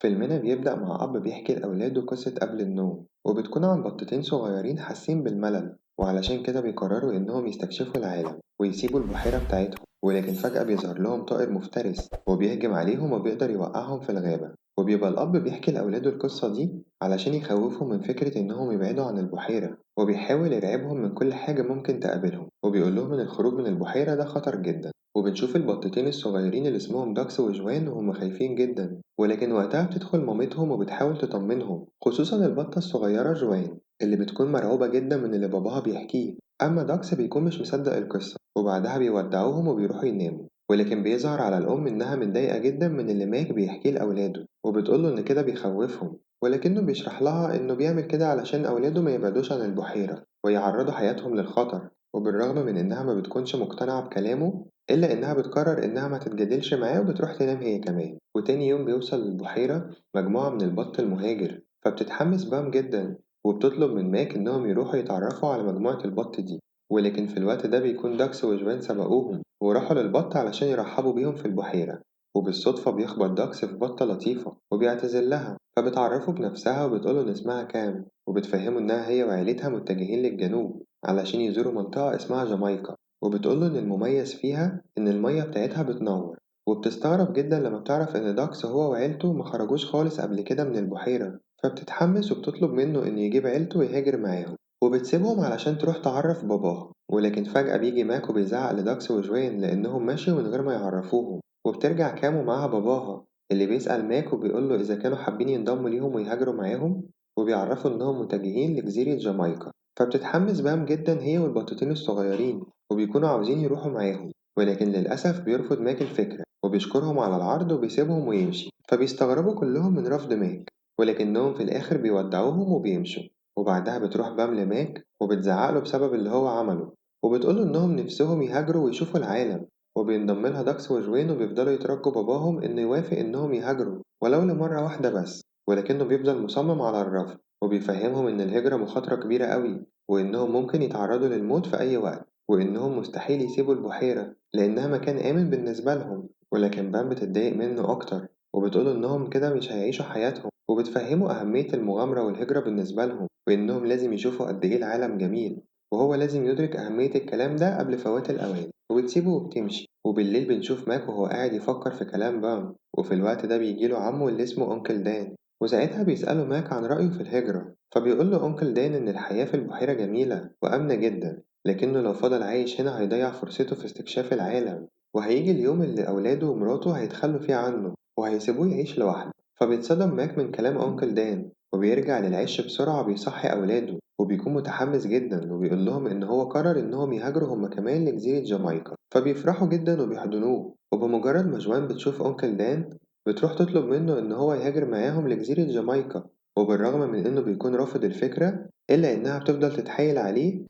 فيلمنا بيبدأ مع أب بيحكي لأولاده قصة قبل النوم وبتكون عن بطتين صغيرين حاسين بالملل وعلشان كده بيقرروا إنهم يستكشفوا العالم ويسيبوا البحيرة بتاعتهم، ولكن فجأة بيظهر لهم طائر مفترس وبيهجم عليهم وبيقدر يوقعهم في الغابة. وبيبقى الأب بيحكي لأولاده القصة دي علشان يخوفهم من فكرة إنهم يبعدوا عن البحيرة، وبيحاول يرعبهم من كل حاجة ممكن تقابلهم، وبيقول لهم إن الخروج من البحيرة ده خطر جدا. وبنشوف البطتين الصغيرين اللي اسمهم داكس وجوان وهم خايفين جدا، ولكن وقتها بتدخل مامتهم وبتحاول تطمنهم، خصوصا البطة الصغيرة جوان اللي بتكون مرعوبة جدا من اللي باباها بيحكيه. أما داكس بيكون مش مصدق القصة وبعدها بيودعوهم وبيروحوا يناموا، ولكن بيظهر على الأم إنها متضايقة جدا من اللي ماك بيحكيه لأولاده وبتقوله إن كده بيخوفهم، ولكنه بيشرح لها إنه بيعمل كده علشان أولاده ما يبعدوش عن البحيرة ويعرضوا حياتهم للخطر. وبالرغم من إنها ما بتكونش مقتنعة بكلامه إلا إنها بتقرر إنها ما تتجادلش معاه وبتروح تنام هي كمان. وتاني يوم بيوصل للبحيرة مجموعة من البط المهاجر، فبتتحمس بام جدا وبتطلب من ماك إنهم يروحوا يتعرفوا على مجموعة البط دي، ولكن في الوقت ده بيكون داكس وجوان سبقوهم وراحوا للبط علشان يرحبوا بيهم في البحيرة. وبالصدفة بيخبط داكس في بطة لطيفة وبيعتذر لها فبتعرفه بنفسها وبتقوله إن اسمها كام، وبتفهمه إنها هي وعيلتها متجهين للجنوب علشان يزوروا منطقة اسمها جامايكا، وبتقوله إن المميز فيها إن المية بتاعتها بتنور. وبتستغرب جدا لما بتعرف إن داكس هو وعيلته مخرجوش خالص قبل كده من البحيرة، فبتتحمس وبتطلب منه إنه يجيب عيلته ويهاجر معاهم وبتسيبهم علشان تروح تعرف باباها. ولكن فجأة بيجي ماك وبيزعق لداكس وجوين لأنهم مشيوا من غير ما يعرفوهم، وبترجع كام ومعاها باباها اللي بيسأل ماك وبيقوله إذا كانوا حابين ينضموا ليهم ويهاجروا معاهم، وبيعرفوا إنهم متجهين لجزيرة جامايكا. فبتتحمس بام جدا هي والبطتين الصغيرين وبيكونوا عاوزين يروحوا معاهم، ولكن للأسف بيرفض ماك الفكرة وبيشكرهم على العرض وبيسيبهم ويمشي. فبيستغربوا كلهم من رفض ماك ولكنهم في الآخر بيودعوهم وبيمشوا. وبعدها بتروح بام لماك وبتزعقله بسبب اللي هو عمله وبتقوله إنهم نفسهم يهاجروا ويشوفوا العالم، وبينضم لها داكس وجوين وبيفضلوا يترجوا باباهم إنه يوافق إنهم يهاجروا ولو لمرة واحدة بس، ولكنه بيفضل مصمم على الرفض وبيفهمهم إن الهجرة مخاطرة كبيرة قوي وإنهم ممكن يتعرضوا للموت في أي وقت وإنهم مستحيل يسيبوا البحيرة لأنها مكان آمن بالنسبة لهم. ولكن بام بتتضايق منه أكتر وبتقوله إنهم كده مش هيعيشوا حياتهم، وبتفهمه أهمية المغامرة والهجرة بالنسبة لهم وإنهم لازم يشوفوا قد إيه العالم جميل، وهو لازم يدرك أهمية الكلام ده قبل فوات الأوان. وبتسيبه وبتمشي. وبالليل بنشوف ماك وهو قاعد يفكر في كلام بام، وفي الوقت ده بيجيله عمه اللي اسمه أنكل دان وساعتها بيسأله ماك عن رأيه في الهجرة، فبيقول له أنكل دان إن الحياة في البحيرة جميلة وآمنة جدا، لكنه لو فضل عايش هنا هيضيع فرصته في استكشاف العالم، وهيجي اليوم اللي أولاده ومراته هيتخلوا فيه عنه وهيسيبوه يعيش لوحده. فبيتصدم ماك من كلام أنكل دان وبيرجع للعش بسرعة بيصحي أولاده وبيكون متحمس جدا وبيقول لهم إن هو قرر إنهم يهاجروا هما كمان لجزيرة جامايكا، فبيفرحوا جدا وبيحضنوه. وبمجرد ما جوان بتشوف أنكل دان بتروح تطلب منه إن هو يهاجر معاهم لجزيرة جامايكا، وبالرغم من إنه بيكون رافض الفكرة إلا إنها بتفضل تتحايل عليه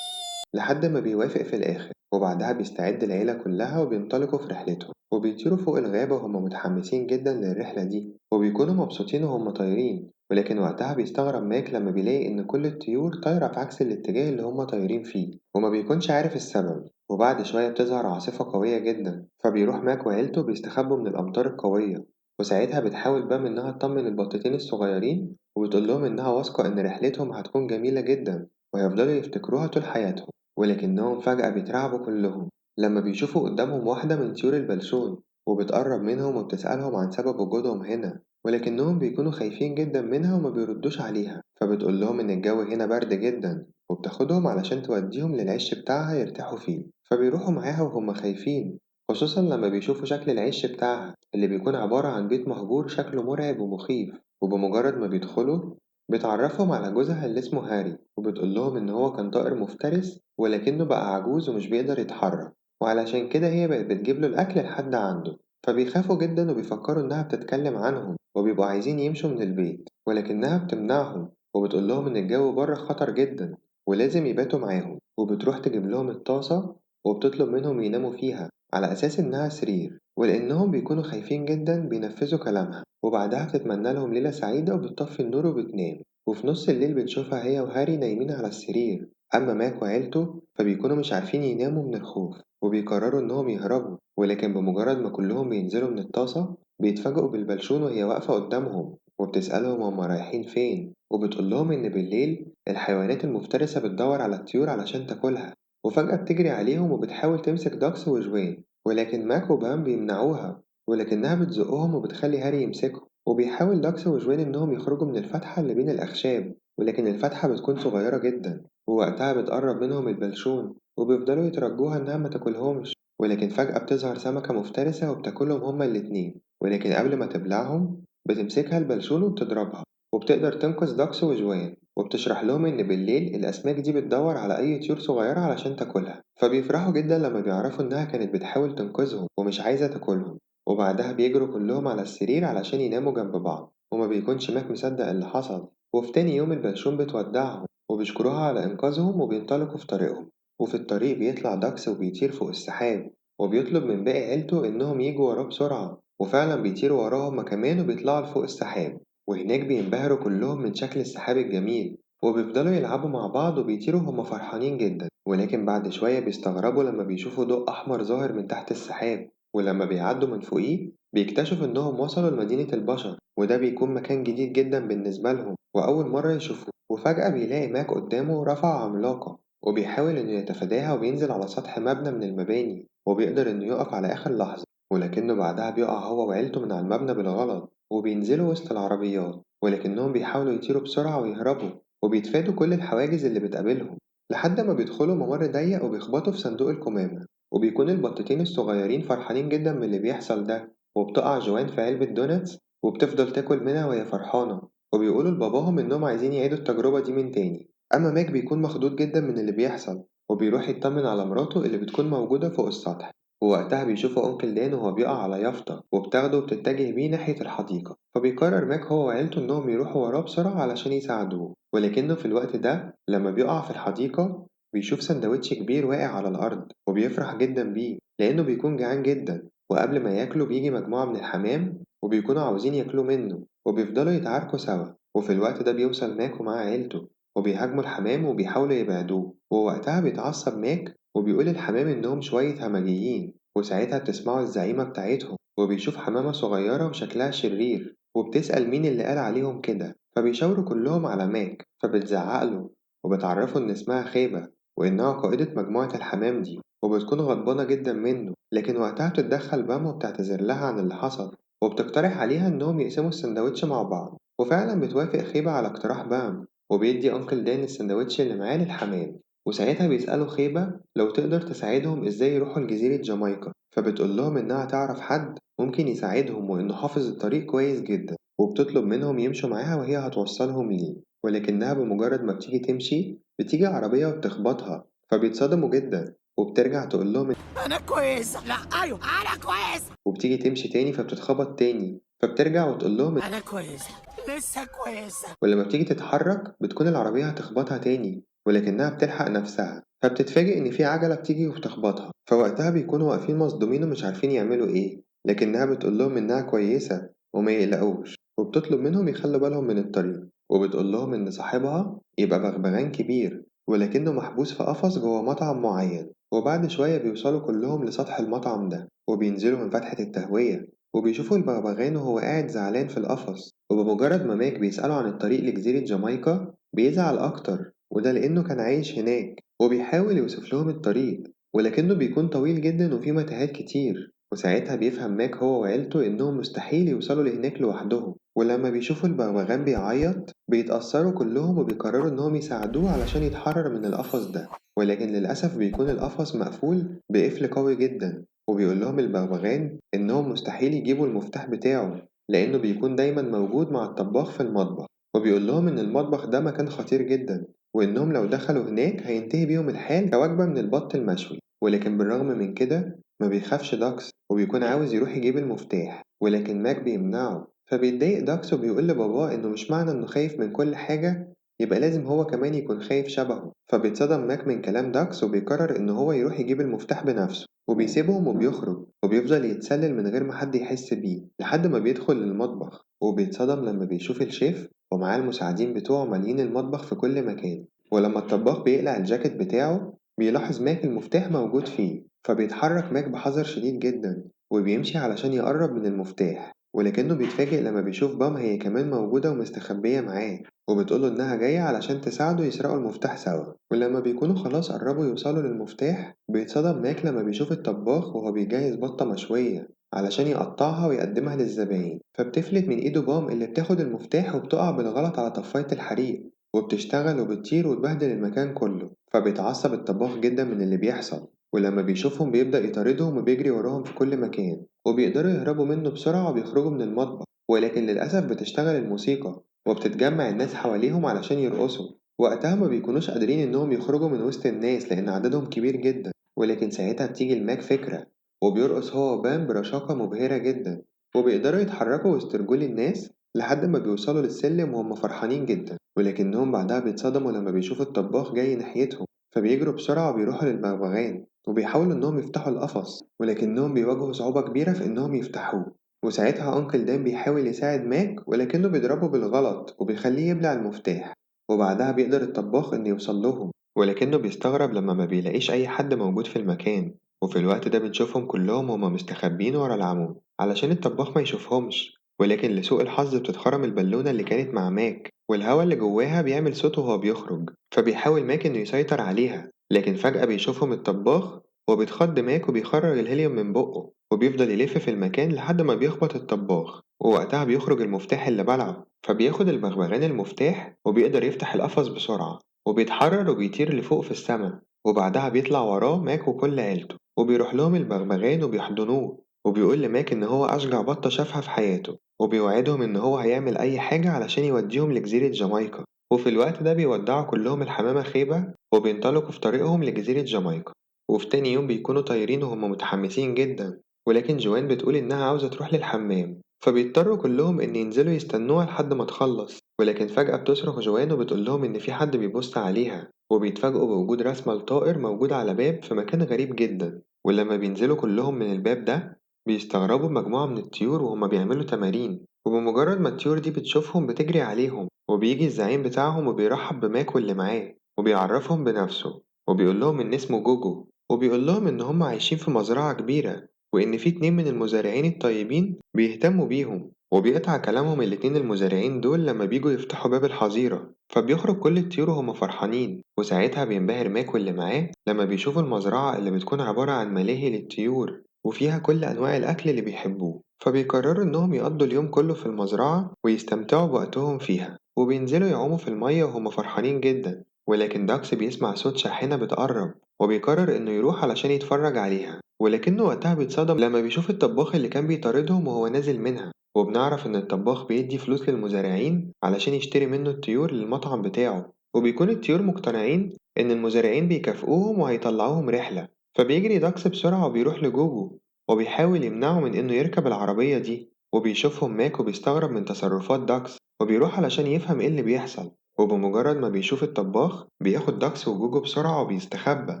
لحد ما بيوافق في الآخر. وبعدها بيستعد العيلة كلها وبينطلقوا في رحلتهم وبيطيروا فوق الغابة وهم متحمسين جدا للرحلة دي وبيكونوا مبسوطين وهم طايرين، ولكن وقتها بيستغرب ماك لما بيلاقي إن كل الطيور طايرة في عكس الاتجاه اللي هم طايرين فيه وما بيكونش عارف السبب. وبعد شوية بتظهر عاصفة قوية جدا فبيروح ماك وعيلته بيستخبوا من الأمطار القوية، وساعتها بتحاول بام إنها تطمن البطتين الصغيرين وبتقول لهم إنها واثقة إن رحلتهم هتكون جميلة جدا وهيفضلوا يفتكروها طول حياتهم. ولكنهم فجأة بيترعبوا كلهم لما بيشوفوا قدامهم واحدة من طيور البلسون وبتقرب منهم وبتسألهم عن سبب وجودهم هنا، ولكنهم بيكونوا خايفين جدا منها وما بيردوش عليها. فبتقول لهم إن الجو هنا برد جدا وبتاخدهم علشان توديهم للعش بتاعها يرتاحوا فيه، فبيروحوا معاها وهم خايفين خصوصا لما بيشوفوا شكل العش بتاعها اللي بيكون عبارة عن بيت مهجور شكله مرعب ومخيف. وبمجرد ما بيدخلوا بتعرفهم على جوزها اللي اسمه هاري وبتقول لهم إن هو كان طائر مفترس ولكنه بقى عجوز ومش بيقدر يتحرك، وعلشان كده هي بقت بتجيب له الأكل لحد عنده. فبيخافوا جدا وبيفكروا إنها بتتكلم عنهم وبيبقوا عايزين يمشوا من البيت ولكنها بتمنعهم وبتقول لهم إن الجو بره خطر جدا ولازم يباتوا معاهم، وبتروح تجيب لهم الطاسة وبتطلب منهم يناموا فيها على أساس إنها سرير، ولأنهم بيكونوا خايفين جدا بينفذوا كلامها. وبعدها بتتمنى لهم ليلة سعيدة وبتطفي النور وبتنام. وفي نص الليل بنشوفها هي وهاري نايمين على السرير، أما ماك وعيلته فبيكونوا مش عارفين يناموا من الخوف وبيقرروا إنهم يهربوا، ولكن بمجرد ما كلهم بينزلوا من الطاسة بيتفاجئوا بالبلشون وهي واقفة قدامهم وبتسألهم هما رايحين فين، وبتقول لهم إن بالليل الحيوانات المفترسة بتدور على الطيور علشان تاكلها، وفجأة بتجري عليهم وبتحاول تمسك داكس وجوين، ولكن ماك وبام بيمنعوها، ولكنها بتزقهم وبتخلي هاري يمسكهم، وبيحاول داكس وجوين إنهم يخرجوا من الفتحة اللي بين الأخشاب، ولكن الفتحة بتكون صغيرة جدا، ووقتها بتقرب منهم البلشون وبيفضلوا يترجوها إنها ما تاكلهمش، ولكن فجأة بتظهر سمكة مفترسة وبتاكلهم هما الاتنين، ولكن قبل ما تبلعهم بتمسكها البلشون وبتضربها، وبتقدر تنقذ داكس وجوان، وبتشرح لهم إن بالليل الأسماك دي بتدور على أي طيور صغيرة علشان تاكلها، فبيفرحوا جدا لما بيعرفوا إنها كانت بتحاول تنقذهم ومش عايزة تاكلهم، وبعدها بيجروا كلهم على السرير علشان يناموا جنب بعض، وما بيكونش ماك مصدق اللي حصل، وفي تاني يوم البلشون بتودعهم وبيشكروها على إنقاذهم وبينطلقوا في طريقهم، وفي الطريق بيطلع داكس وبيطير فوق السحاب، وبيطلب من باقي عيلته إنهم يجوا وراه بسرعة، وفعلا بيطيروا وراه هما كمان وبيطلعوا لفوق السحاب، وهناك بينبهروا كلهم من شكل السحاب الجميل، وبيفضلوا يلعبوا مع بعض وبيطيروا هما فرحانين جدا، ولكن بعد شوية بيستغربوا لما بيشوفوا ضوء أحمر ظاهر من تحت السحاب، ولما بيعدوا من فوقيه بيكتشفوا إنهم وصلوا لمدينة البشر، وده بيكون مكان جديد جدا بالنسبة لهم وأول مرة يشوفوه، وفجأة بيلاقي ماك قدامه رافعة عملاقة وبيحاول إنه يتفاداها وبينزل على سطح مبنى من المباني، وبيقدر إنه يقف على آخر لحظة، ولكنه بعدها بيقع هو وعيلته من على المبنى بالغلط وبينزلوا وسط العربيات، ولكنهم بيحاولوا يطيروا بسرعة ويهربوا وبيتفادوا كل الحواجز اللي بتقابلهم لحد ما بيدخلوا ممر ضيق وبيخبطوا في صندوق القمامة، وبيكون البطتين الصغيرين فرحانين جدا من اللي بيحصل ده، وبتقع جوان في علبة دوناتس وبتفضل تاكل منها وهي فرحانة، وبيقولوا لباباهم إنهم عايزين يعيدوا التجربة دي من تاني، أما ماك بيكون مخضوض جدا من اللي بيحصل وبيروح يطمن على مراته اللي بتكون موجودة فوق السطح، ووقتها بيشوفوا أنكل دان وهو بيقع على يافطة وبتاخده وبتتجه بيه ناحية الحديقة، فبيقرر ماك هو وعيلته إنهم يروحوا وراه بسرعة علشان يساعدوه، ولكنه في الوقت ده لما بيقع في الحديقة بيشوف سندوتش كبير واقع على الأرض وبيفرح جدا بيه لأنه بيكون جعان جدا، وقبل ما ياكله بيجي مجموعة من الحمام وبيكونوا عاوزين ياكلوا منه وبيفضلوا يتعاركوا سوا، وفي الوقت ده بيوصل ماك ومعاه عيلته وبيهاجموا الحمام وبيحاولوا يبعدوه، ووقتها بيتعصب ماك وبيقول الحمام إنهم شوية همجيين، وساعتها بتسمعوا الزعيمة بتاعتهم وبيشوف حمامة صغيرة وشكلها شرير وبتسأل مين اللي قال عليهم كده، فبيشاوروا كلهم على ماك فبتزعقله وبتعرفه إن اسمها خيبة وإنها قائدة مجموعة الحمام دي، وبتكون غضبانة جدا منه، لكن وقتها بتتدخل بام وبتعتذر لها عن اللي حصل وبتقترح عليها إنهم يقسموا السندوتش مع بعض، وفعلا بتوافق خيبة على اقتراح بام وبيدي أنكل دان السندوتش اللي معاه للحمام، وساعتها بيسألوا خيبة لو تقدر تساعدهم إزاي يروحوا لجزيرة جامايكا، فبتقول لهم إنها تعرف حد ممكن يساعدهم وإنه حافظ الطريق كويس جدا، وبتطلب منهم يمشوا معاها وهي هتوصلهم ليه، ولكنها بمجرد ما بتيجي تمشي بتيجي عربية وبتخبطها فبيتصدموا جدا، وبترجع تقول لهم أنا كويسة. لا، أيوه، أنا كويسة. وبتيجي تمشي تاني فبتتخبط تاني فبترجع وتقول لهم أنا كويسة، لسه كويسة. ولما بتيجي تتحرك بتكون العربية هتخبطها تاني، ولكنها بتلحق نفسها فبتتفاجئ إن في عجلة بتيجي وبتخبطها، فوقتها بيكونوا واقفين مصدومين ومش عارفين يعملوا إيه، لكنها بتقول لهم إنها كويسة وما يقلقوش، وبتطلب منهم يخلوا بالهم من الطريق، وبتقول لهم إن صاحبها يبقى بغبغان كبير ولكنه محبوس في قفص جوه مطعم معين، وبعد شوية بيوصلوا كلهم لسطح المطعم ده وبينزلوا من فتحة التهوية وبيشوفوا البغبغان وهو قاعد زعلان في القفص، وبمجرد ما ماك بيسأله عن الطريق لجزيرة جامايكا بيزعل أكتر، وده لأنه كان عايش هناك وبيحاول يوصف لهم الطريق ولكنه بيكون طويل جدا وفيه متاهات كتير، وساعتها بيفهم ماك هو وعيلته إنهم مستحيل يوصلوا لهناك لوحدهم، ولما بيشوفوا البغبغان بيعيط بيتأثروا كلهم وبيقرروا إنهم يساعدوه علشان يتحرر من القفص ده، ولكن للأسف بيكون القفص مقفول بقفل قوي جدا، وبيقول لهم البغبغان إنهم مستحيل يجيبوا المفتاح بتاعه لأنه بيكون دايما موجود مع الطباخ في المطبخ، وبيقول لهم إن المطبخ ده مكان خطير جدا وإنهم لو دخلوا هناك هينتهي بيهم الحال كوجبة من البط المشوي، ولكن بالرغم من كده ما بيخافش داكس وبيكون عاوز يروح يجيب المفتاح، ولكن ماك بيمنعه، فبيتضايق داكس وبيقول لباباه إنه مش معنى إنه خايف من كل حاجة يبقى لازم هو كمان يكون خايف شبهه، فبيتصدم ماك من كلام داكس وبيقرر إن هو يروح يجيب المفتاح بنفسه، وبيسيبهم وبيخرج وبيفضل يتسلل من غير ما حد يحس بيه لحد ما بيدخل المطبخ، وبيتصدم لما بيشوف الشيف ومعاه المساعدين بتوعه مالين المطبخ في كل مكان، ولما الطباخ بيقلع الجاكيت بتاعه بيلاحظ ماك المفتاح موجود فيه، فبيتحرك ماك بحذر شديد جدا وبيمشي علشان يقرب من المفتاح، ولكنه بيتفاجئ لما بيشوف بام هي كمان موجودة ومستخبية معاه، وبتقوله إنها جاية علشان تساعده يسرقوا المفتاح سوا. ولما بيكونوا خلاص قربوا يوصلوا للمفتاح بيتصدم ماك لما بيشوف الطباخ وهو بيجهز بطة مشوية علشان يقطعها ويقدمها للزباين، فبتفلت من إيده بام اللي بتاخد المفتاح وبتقع بالغلط على طفاية الحريق وبتشتغل وبتطير وتبهدل المكان كله. فبيتعصب الطباخ جدا من اللي بيحصل، ولما بيشوفهم بيبدأ يطاردهم وبيجري وراهم في كل مكان، وبيقدروا يهربوا منه بسرعة وبيخرجوا من المطبخ. ولكن للأسف بتشتغل الموسيقى وبتتجمع الناس حواليهم علشان يرقصوا. وقتها ما بيكونوش قادرين إنهم يخرجوا من وسط الناس لأن عددهم كبير جدا. ولكن ساعتها بتيجي لماك فكرة، وبيرقص هو وبام برشاقة مبهرة جدا، وبيقدروا يتحركوا وسط رجول الناس لحد ما بيوصلوا للسلم وهم فرحانين جدا. ولكنهم بعدها بيتصدموا لما بيشوفوا الطباخ جاي ناحيتهم، فبيجروا بسرعة وبيروحوا للبغبغان وبيحاولوا إنهم يفتحوا القفص، ولكنهم بيواجهوا صعوبة كبيرة في إنهم يفتحوه. وساعتها أنكل دان بيحاول يساعد ماك ولكنه بيضربه بالغلط وبيخليه يبلع المفتاح، وبعدها بيقدر الطباخ إنه يوصل لهم، ولكنه بيستغرب لما ما بيلاقيش أي حد موجود في المكان. وفي الوقت ده بنشوفهم كلهم هما مستخبين ورا العمود علشان الطباخ ما يشوفهمش. ولكن لسوء الحظ بتتخرم البالونة اللي كانت مع ماك، والهواء اللي جواها بيعمل صوت وهو بيخرج، فبيحاول ماك إنه يسيطر عليها. لكن فجأة بيشوفهم الطباخ وبيتخض ماك وبيخرج الهيليوم من بقه وبيفضل يلف في المكان لحد ما بيخبط الطباخ. ووقتها بيخرج المفتاح اللي بلعه، فبياخد البغبغان المفتاح وبيقدر يفتح القفص بسرعة وبيتحرر وبيطير لفوق في السما. وبعدها بيطلع وراه ماك وكل عيلته وبيروح لهم البغبغان وبيحضنوه، وبيقول لماك إن هو أشجع بطة شافها في حياته، وبيوعدهم إن هو هيعمل أي حاجة علشان يوديهم لجزيرة جامايكا. وفي الوقت ده بيودعوا كلهم الحمامة خيبة وبينطلقوا في طريقهم لجزيرة جامايكا. وفي تاني يوم بيكونوا طايرين وهم متحمسين جدا، ولكن جوان بتقول إنها عاوزة تروح للحمام، فبيضطروا كلهم إن ينزلوا يستنوها لحد ما تخلص. ولكن فجأة بتصرخ جوان وبتقول لهم إن في حد بيبص عليها، وبيتفاجئوا بوجود رسمة لطائر موجود على باب في مكان غريب جدا. ولما بينزلوا كلهم من الباب ده بيستغربوا مجموعة من الطيور وهما بيعملوا تمارين، وبمجرد ما الطيور دي بتشوفهم بتجري عليهم، وبيجي الزعيم بتاعهم وبيرحب بماك واللي معاه وبيعرفهم بنفسه، وبيقول لهم إن اسمه جوجو، وبيقول لهم إن هم عايشين في مزرعة كبيرة وإن في 2 من المزارعين الطيبين بيهتموا بيهم. وبيقطع كلامهم الاتنين المزارعين دول لما بيجوا يفتحوا باب الحظيرة، فبيخرج كل الطيور وهم فرحانين. وساعتها بينبهر ماك واللي معاه لما بيشوفوا المزرعة اللي بتكون عبارة عن ملاهي للطيور وفيها كل أنواع الأكل اللي بيحبوه. فبيقرروا إنهم يقضوا اليوم كله في المزرعة ويستمتعوا بوقتهم فيها، وبينزلوا يعوموا في المية وهم فرحانين جدا. ولكن داكس بيسمع صوت شاحنة بتقرب وبيقرر إنه يروح علشان يتفرج عليها، ولكنه وقتها بيتصدم لما بيشوف الطباخ اللي كان بيطاردهم وهو نازل منها. وبنعرف إن الطباخ بيدي فلوس للمزارعين علشان يشتري منه الطيور للمطعم بتاعه، وبيكون الطيور مقتنعين إن المزارعين بيكافئوهم وهيطلعوهم رحلة. فبيجري داكس بسرعة وبيروح لجوجو وبيحاول يمنعه من إنه يركب العربية دي، وبيشوفهم ماك وبيستغرب من تصرفات داكس وبيروح علشان يفهم إيه اللي بيحصل. وبمجرد ما بيشوف الطباخ بياخد داكس وجوجو بسرعة وبيستخبى،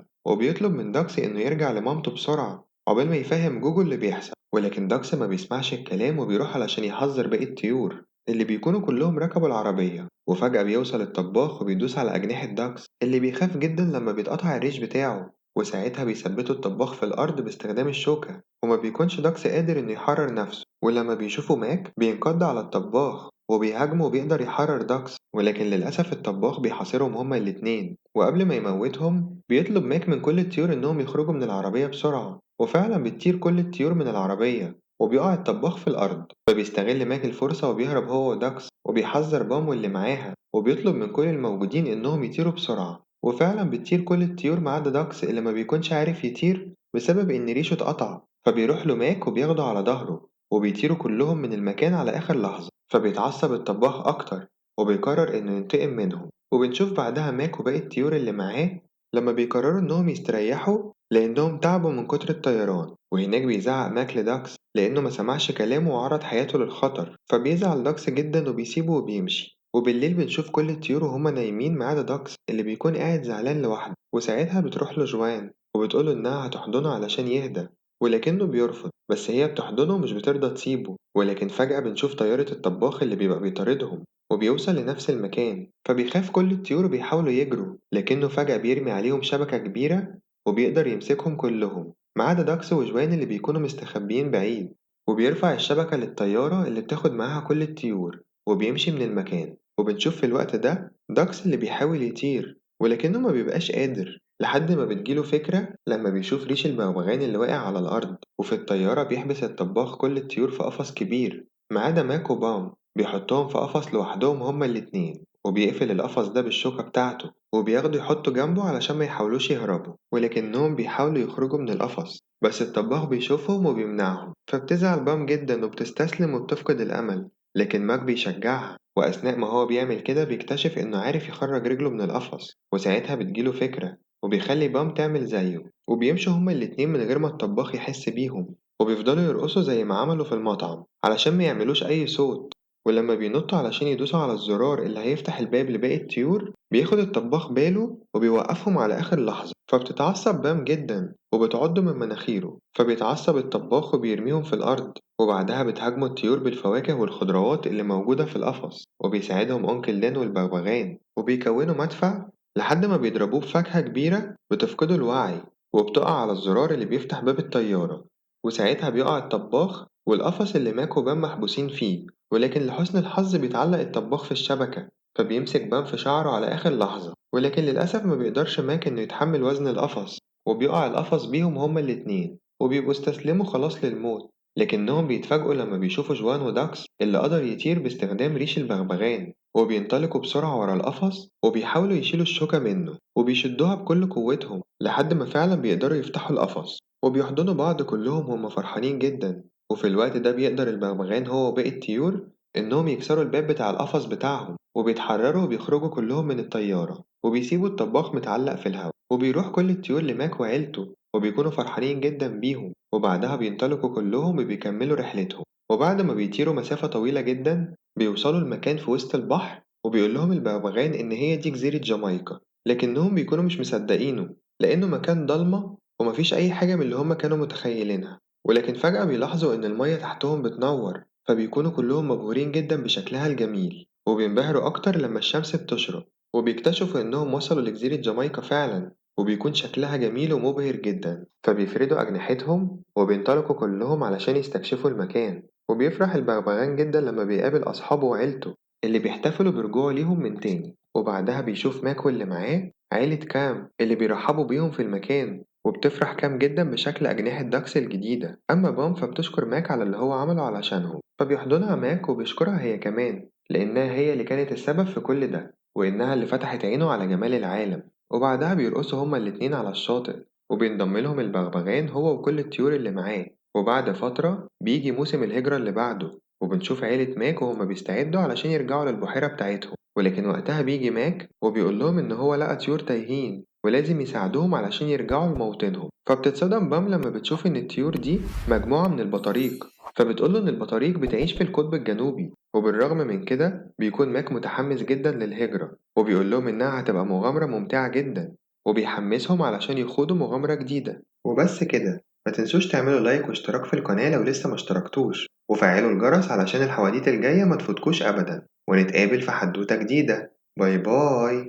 وبيطلب من داكس إنه يرجع لمامته بسرعة عقبال ما يفهم جوجو اللي بيحصل. ولكن داكس ما بيسمعش الكلام وبيروح علشان يحذر باقي الطيور اللي بيكونوا كلهم ركبوا العربية. وفجأة بيوصل الطباخ وبيدوس على أجنحة داكس اللي بيخاف جدا لما بيتقطع الريش بتاعه، وساعتها بيثبتوا الطباخ في الأرض باستخدام الشوكة، وما بيكونش داكس قادر إنه يحرر نفسه. ولما بيشوفوا ماك بينقض على الطباخ وبيهاجمه وبيقدر يحرر داكس، ولكن للأسف الطباخ بيحاصرهم هما الاتنين. وقبل ما يموتهم بيطلب ماك من كل الطيور إنهم يخرجوا من العربية بسرعة، وفعلا بتطير كل الطيور من العربية وبيقع الطباخ في الأرض. فبيستغل ماك الفرصة وبيهرب هو وداكس وبيحذر بام واللي معاها وبيطلب من كل الموجودين إنهم يطيروا بسرعة. وفعلا بتطير كل الطيور ما عدا داكس اللي ما بيكونش عارف يطير بسبب إن ريشه اتقطع. فبيروح له ماك وبياخده على ظهره وبيطيروا كلهم من المكان على آخر لحظة. فبيتعصب الطباخ أكتر وبيقرر إنه ينتقم منهم. وبنشوف بعدها ماك وباقي الطيور اللي معاه لما بيقرروا إنهم يستريحوا لأنهم تعبوا من كتر الطيران. وهناك بيزعق ماك لداكس لأنه ما سمعش كلامه وعرض حياته للخطر، فبيزعل داكس جدا وبيسيبه وبيمشي. وبالليل بنشوف كل الطيور وهما نايمين ما عدا داكس اللي بيكون قاعد زعلان لوحده. وساعتها بتروح له جوان وبتقوله إنها هتحضنه علشان يهدى، ولكنه بيرفض، بس هي بتحضنه ومش بترضى تسيبه. ولكن فجأة بنشوف طيارة الطباخ اللي بيبقى بيطاردهم وبيوصل لنفس المكان، فبيخاف كل الطيور وبيحاولوا يجروا، لكنه فجأة بيرمي عليهم شبكة كبيرة وبيقدر يمسكهم كلهم ما عدا داكس وجوان اللي بيكونوا مستخبيين بعيد. وبيرفع الشبكة للطيارة اللي بتاخد معاها كل الطيور وبيمشي من المكان. وبنشوف في الوقت ده داكس اللي بيحاول يطير ولكنه ما بيبقاش قادر لحد ما بتجيله فكرة لما بيشوف ريش البغبغان اللي واقع على الأرض. وفي الطيارة بيحبس الطباخ كل الطيور في قفص كبير ما عدا ماك وبام، بيحطهم في قفص لوحدهم هما الاتنين وبيقفل القفص ده بالشوكة بتاعته وبياخده يحطه جنبه علشان ما يحاولوش يهربوا، ولكنهم بيحاولوا يخرجوا من القفص بس الطباخ بيشوفهم وبيمنعهم. فبتزعل بام جدا وبتستسلم وبتفقد الأمل، لكن ماك بيشجعها وأثناء ما هو بيعمل كده بيكتشف إنه عارف يخرج رجله من القفص. وساعتها بتجيله فكرة وبيخلي بام تعمل زيه وبيمشوا هما الاتنين من غير ما الطباخ يحس بيهم وبيفضلوا يرقصوا زي ما عملوا في المطعم علشان ما يعملوش أي صوت. ولما بينطوا علشان يدوسوا على الزرار اللي هيفتح الباب لباقي الطيور بياخد الطباخ باله وبيوقفهم على آخر لحظة. فبتتعصب بام جدا وبتعض من مناخيره، فبيتعصب الطباخ وبيرميهم في الأرض. وبعدها بتهاجموا الطيور بالفواكه والخضروات اللي موجودة في القفص وبيساعدهم أنكل دان والبغبغان وبيكونوا مدفع لحد ما بيضربوه بفاكهة كبيرة بتفقده الوعي وبتقع على الزرار اللي بيفتح باب الطيارة. وساعتها بيقع الطباخ والقفص اللي ماك وبام محبوسين فيه، ولكن لحسن الحظ بيتعلق الطباخ في الشبكة فبيمسك بام في شعره على آخر لحظة. ولكن للأسف ما بيقدرش ماك إنه يتحمل وزن القفص وبيقع القفص بيهم هما الاتنين وبيبقوا استسلموا خلاص للموت. لكنهم بيتفاجئوا لما بيشوفوا جوان وداكس اللي قدر يطير باستخدام ريش البغبغان وبينطلقوا بسرعة ورا القفص وبيحاولوا يشيلوا الشوكة منه وبيشدوها بكل قوتهم لحد ما فعلا بيقدروا يفتحوا القفص وبيحضنوا بعض كلهم وهم فرحانين جدا. وفي الوقت ده بيقدر البغبغان هو وباقي الطيور إنهم يكسروا الباب بتاع القفص بتاعهم وبيتحرروا وبيخرجوا كلهم من الطيارة وبيسيبوا الطباخ متعلق في الهواء. وبيروح كل الطيور لماك وعيلته وبيكونوا فرحانين جدا بيهم. وبعدها بينطلقوا كلهم وبيكملوا رحلتهم. وبعد ما بيطيروا مسافة طويلة جدا بيوصلوا لمكان في وسط البحر وبيقول لهم البغبغان إن هي دي جزيرة جامايكا، لكنهم بيكونوا مش مصدقينه لأنه مكان ضلمة ومفيش أي حاجة من اللي هما كانوا متخيلينها. ولكن فجأة بيلاحظوا إن المية تحتهم بتنور فبيكونوا كلهم مبهورين جدا بشكلها الجميل وبينبهروا أكتر لما الشمس بتشرق وبيكتشفوا إنهم وصلوا لجزيرة جامايكا فعلا وبيكون شكلها جميل ومبهر جدا. فبيفردوا أجنحتهم وبينطلقوا كلهم علشان يستكشفوا المكان. وبيفرح البغبغان جدا لما بيقابل أصحابه وعيلته اللي بيحتفلوا برجوعه ليهم من تاني. وبعدها بيشوف ماكو اللي معاه عيلة كام اللي بيرحبوا بيهم في المكان وبتفرح كام جدا بشكل أجنحة داكس الجديدة. أما بام فبتشكر ماك على اللي هو عمله علشانهم فبيحضنها ماك وبيشكرها هي كمان لأنها هي اللي كانت السبب في كل ده وإنها اللي فتحت عينه على جمال العالم. وبعدها بيرقصوا هما الاتنين على الشاطئ وبينضم لهم البغبغان هو وكل الطيور اللي معاه. وبعد فترة بيجي موسم الهجرة اللي بعده وبنشوف عيلة ماك وهما بيستعدوا علشان يرجعوا للبحيرة بتاعتهم. ولكن وقتها بيجي ماك وبيقول لهم إن هو لقى طيور تايهين ولازم يساعدوهم علشان يرجعوا لموطنهم. فبتتصدم بام لما بتشوف إن الطيور دي مجموعة من البطاريق، فبتقوله إن البطاريق بتعيش في القطب الجنوبي. وبالرغم من كده بيكون ماك متحمس جدا للهجرة وبيقول لهم إنها هتبقى مغامرة ممتعة جدا وبيحمسهم علشان يخوضوا مغامرة جديدة. وبس كده، ما تنسوش تعملوا لايك واشتراك في القناة لو لسه ما اشتركتوش وفعلوا الجرس علشان الحواديت الجاية ما تفوتكوش أبدا. ونتقابل في حدوتة جديدة. باي باي.